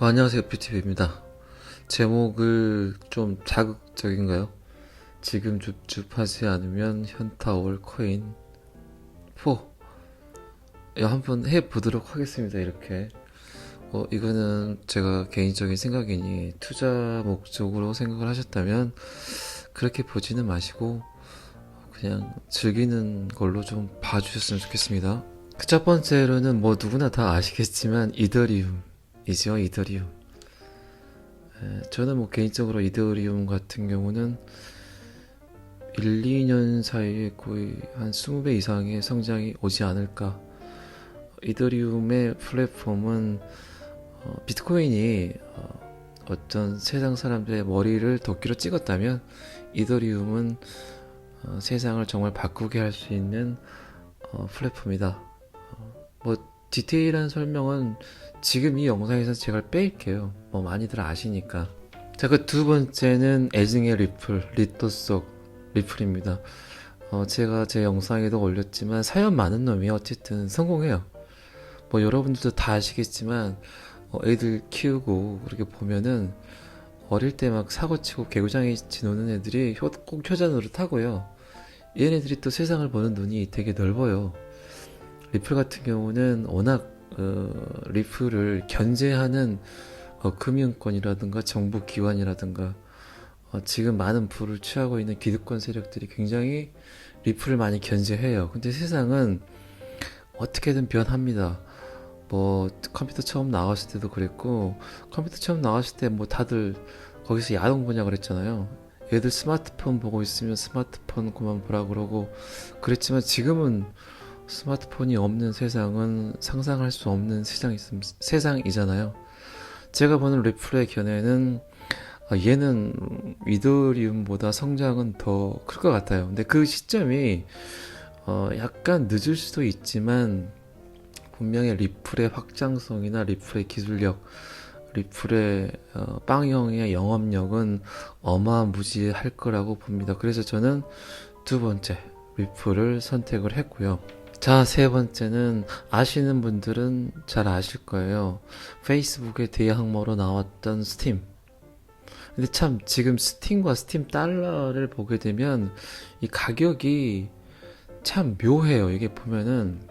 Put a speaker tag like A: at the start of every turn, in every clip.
A: 안녕하세요, 뷰티비입니다. 제목을 좀 자극적인가요? 지금 줍줍하지 않으면 현타 올 코인 4 한번 해보도록 하겠습니다. 이렇게 이거는 제가 개인적인 생각이니 투자 목적으로 생각을 하셨다면 그렇게 보지는 마시고 그냥 즐기는 걸로 좀 봐주셨으면 좋겠습니다. 그 첫 번째로는 뭐 누구나 다 아시겠지만 이더리움이죠. 이더리움. 저는 뭐 개인적으로 이더리움 같은 경우는 1, 2년 사이에 거의 한 20배 이상의 성장이 오지 않을까. 이더리움의 플랫폼은 비트코인이 어떤 세상 사람들의 머리를 도끼로 찍었다면 이더리움은 세상을 정말 바꾸게 할 수 있는 플랫폼이다. 뭐 디테일한 설명은 지금 이 영상에서 제가 뺄게요. 뭐 많이들 아시니까. 자, 그 두 번째는 애증의 리또 속 리플입니다. 제가 제 영상에도 올렸지만 사연 많은 놈이 어쨌든 성공해요. 뭐 여러분들도 다 아시겠지만 애들 키우고 그렇게 보면은 어릴 때 막 사고치고 개구장이 지노는 애들이 꼭 효자 노릇하고요. 얘네들이 또 세상을 보는 눈이 되게 넓어요. 리플 같은 경우는 워낙 리플을 견제하는 금융권이라든가 정부 기관이라든가 지금 많은 부를 취하고 있는 기득권 세력들이 굉장히 리플을 많이 견제해요. 근데 세상은 어떻게든 변합니다. 뭐 컴퓨터 처음 나왔을 때도 그랬고, 컴퓨터 처음 나왔을 때 뭐 다들 거기서 야동 보냐 그랬잖아요. 애들 스마트폰 보고 있으면 스마트폰 그만 보라 그러고 그랬지만 지금은 스마트폰이 없는 세상은 상상할 수 없는 세상이잖아요. 제가 보는 리플의 견해는 얘는 이더리움보다 성장은 더 클 것 같아요. 근데 그 시점이 약간 늦을 수도 있지만 분명히 리플의 확장성이나 리플의 기술력, 리플의 빵형의 영업력은 어마무지할 거라고 봅니다. 그래서 저는 두 번째 리플을 선택을 했고요. 자, 세 번째는 아시는 분들은 잘 아실 거예요. 페이스북의 대항모로 나왔던 스팀. 근데 참 지금 스팀과 스팀 달러를 보게 되면 이 가격이 참 묘해요. 이게 보면은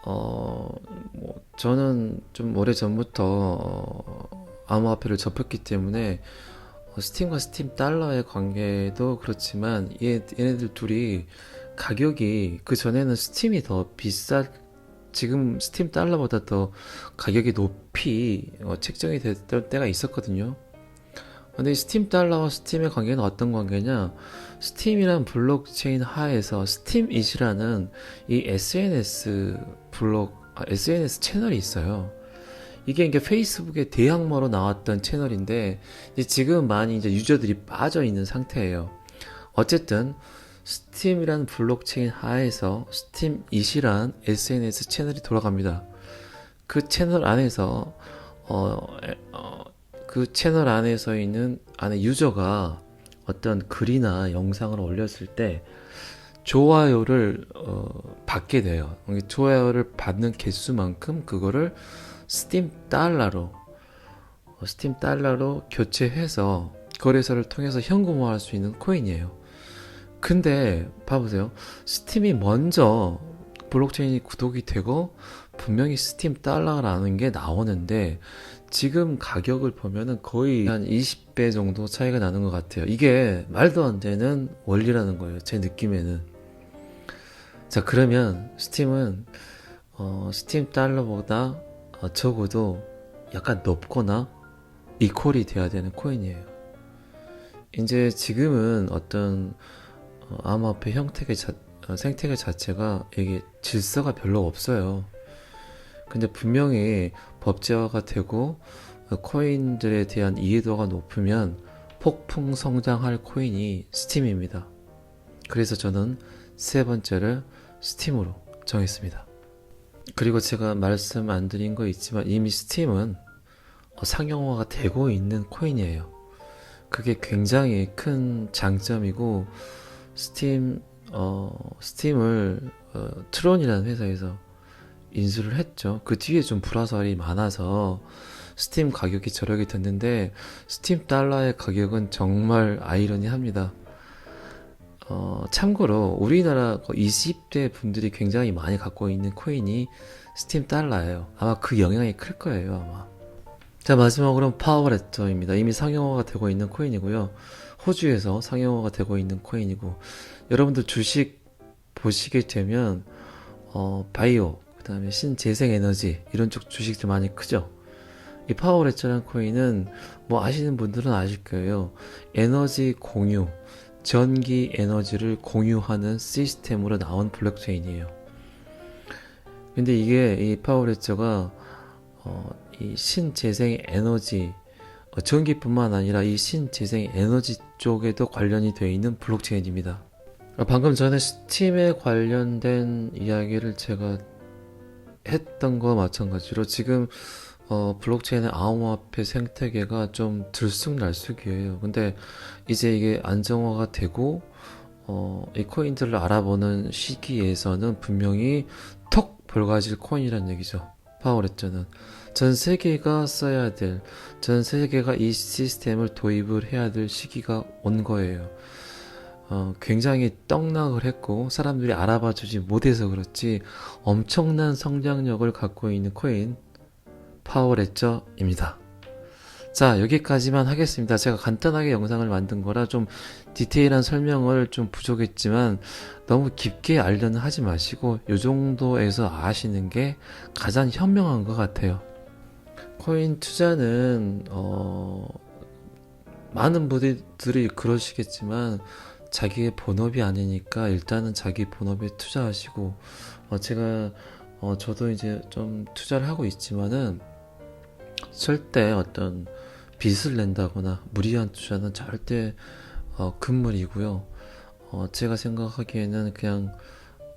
A: 뭐 저는 좀 오래 전부터 암호화폐를 접했기 때문에 스팀과 스팀 달러의 관계도 그렇지만 얘네들 둘이 가격이 그 전에는 스팀이 더 지금 스팀 달러보다 더 가격이 높이 책정이 됐던 때가 있었거든요. 근데 이 스팀 달러와 스팀의 관계는 어떤 관계냐? 스팀이란 블록체인 하에서 스팀잇이라는 이 SNS 채널이 있어요. 이게 이제 페이스북의 대항모로 나왔던 채널인데 이제 지금 많이 이제 유저들이 빠져 있는 상태예요. 어쨌든 스팀이란 블록체인 하에서 스팀잇이란 SNS 채널이 돌아갑니다. 그 채널 안에서 그 채널 안에서 있는 안에 유저가 어떤 글이나 영상을 올렸을 때 좋아요를 받게 돼요. 좋아요를 받는 개수만큼 그거를 스팀 달러로 교체해서 거래소를 통해서 현금화할 수 있는 코인이에요. 근데 봐보세요. 스팀이 먼저 블록체인이 구독이 되고 분명히 스팀 달러라는 게 나오는데 지금 가격을 보면은 거의 한 20배 정도 차이가 나는 것 같아요. 이게 말도 안 되는 원리라는 거예요. 제 느낌에는. 자, 그러면 스팀은 스팀 달러보다 적어도 약간 높거나 이퀄이 돼야 되는 코인이에요. 이제 지금은 어떤 암호화폐 생태계 자체가 이게 질서가 별로 없어요. 근데 분명히 법제화가 되고 코인들에 대한 이해도가 높으면 폭풍 성장할 코인이 스팀입니다. 그래서 저는 세 번째를 스팀으로 정했습니다. 그리고 제가 말씀 안 드린 거 있지만 이미 스팀은 상용화가 되고 있는 코인이에요. 그게 굉장히 큰 장점이고 스팀을 트론이라는 회사에서 인수를 했죠. 그 뒤에 좀 불화설이 많아서 스팀 가격이 저력이 됐는데 스팀 달러의 가격은 정말 아이러니합니다. 참고로 우리나라 20대 분들이 굉장히 많이 갖고 있는 코인이 스팀 달러예요. 아마 그 영향이 클 거예요, 아마. 자, 마지막으로는 파워레터입니다. 이미 상용화가 되고 있는 코인이고요. 호주에서 상용화가 되고 있는 코인이고, 여러분들 주식 보시게 되면 바이오, 그 다음에 신재생에너지 이런 쪽 주식들 많이 크죠. 이 파워레터라는 코인은 뭐 아시는 분들은 아실 거예요. 에너지 공유, 전기 에너지를 공유하는 시스템으로 나온 블록체인이에요. 근데 이게 이 파워레터가 이 신재생 에너지 전기뿐만 아니라 이 신재생 에너지 쪽에도 관련이 되어 있는 블록체인입니다. 방금 전에 스팀에 관련된 이야기를 제가 했던 거와 마찬가지로 지금 블록체인의 암호화폐 생태계가 좀 들쑥날쑥이에요. 근데 이제 이게 안정화가 되고 이 코인들을 알아보는 시기에서는 분명히 턱 벌가질 코인이란 얘기죠. 파워레저는 전 세계가 써야 될, 전 세계가 이 시스템을 도입을 해야 될 시기가 온 거예요. 굉장히 떡락을 했고 사람들이 알아봐주지 못해서 그렇지 엄청난 성장력을 갖고 있는 코인 파워레저입니다. 자, 여기까지만 하겠습니다. 제가 간단하게 영상을 만든 거라 좀 디테일한 설명을 좀 부족했지만 너무 깊게 알려는 하지 마시고 이 정도에서 아시는 게 가장 현명한 것 같아요. 코인 투자는 많은 분들이 그러시겠지만 자기의 본업이 아니니까 일단은 자기 본업에 투자하시고 제가 저도 이제 좀 투자를 하고 있지만은 절대 어떤 빚을 낸다거나 무리한 투자는 절대 금물이고요. 제가 생각하기에는 그냥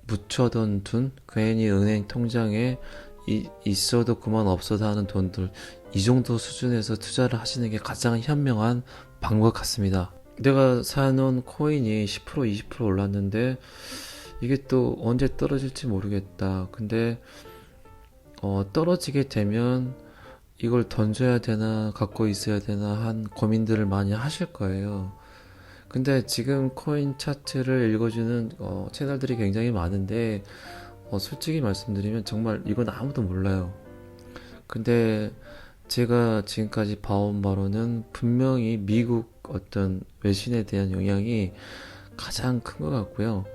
A: 묻혀둔 돈, 괜히 은행 통장에 있어도 그만 없어도 하는 돈들, 이 정도 수준에서 투자를 하시는 게 가장 현명한 방법 같습니다. 내가 사놓은 코인이 10% 20% 올랐는데 이게 또 언제 떨어질지 모르겠다. 근데 떨어지게 되면 이걸 던져야 되나 갖고 있어야 되나 한 고민들을 많이 하실 거예요. 근데 지금 코인 차트를 읽어주는 채널들이 굉장히 많은데 솔직히 말씀드리면 정말 이건 아무도 몰라요. 근데 제가 지금까지 봐온 바로는 분명히 미국 어떤 외신에 대한 영향이 가장 큰 것 같고요.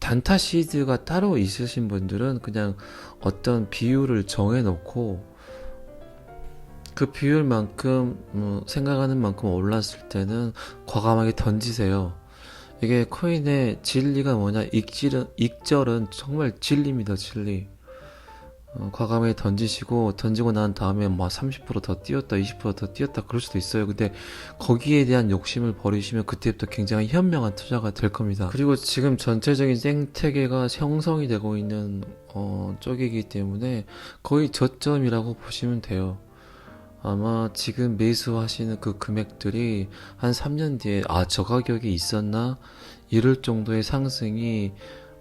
A: 단타 시드가 따로 있으신 분들은 그냥 어떤 비율을 정해놓고 그 비율만큼 생각하는 만큼 올랐을 때는 과감하게 던지세요. 이게 코인의 진리가 뭐냐, 익절은 정말 진리입니다. 진리. 과감하게 던지고 난 다음에 막 30%더 뛰었다 20%더 뛰었다 그럴 수도 있어요. 근데 거기에 대한 욕심을 버리시면 그때부터 굉장히 현명한 투자가 될 겁니다. 그리고 지금 전체적인 생태계가 형성이 되고 있는 쪽이기 때문에 거의 저점이라고 보시면 돼요. 아마 지금 매수하시는 그 금액들이 한 3년 뒤에 저 가격이 있었나 이럴 정도의 상승이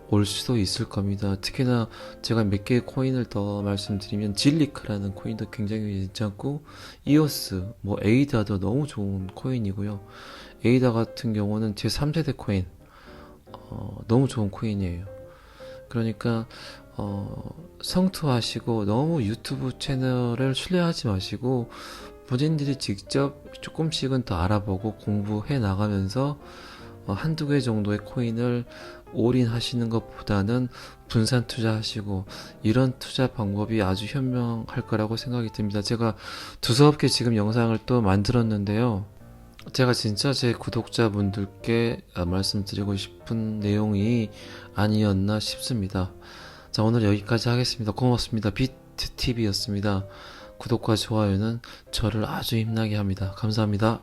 A: 올 수도 있을 겁니다. 특히나 제가 몇 개의 코인을 더 말씀드리면 질리크라는 코인도 굉장히 괜찮고 이오스, 뭐 에이다도 너무 좋은 코인이고요. 에이다 같은 경우는 제 3세대 코인 너무 좋은 코인이에요. 그러니까 성투하시고 너무 유튜브 채널을 신뢰하지 마시고 본인들이 직접 조금씩은 더 알아보고 공부해 나가면서 한두 개 정도의 코인을 올인하시는 것보다는 분산 투자하시고 이런 투자 방법이 아주 현명할 거라고 생각이 듭니다. 제가 두서없게 지금 영상을 또 만들었는데요. 제가 진짜 제 구독자분들께 말씀드리고 싶은 내용이 아니었나 싶습니다. 자, 오늘 여기까지 하겠습니다. 고맙습니다. 비트TV였습니다. 구독과 좋아요는 저를 아주 힘나게 합니다. 감사합니다.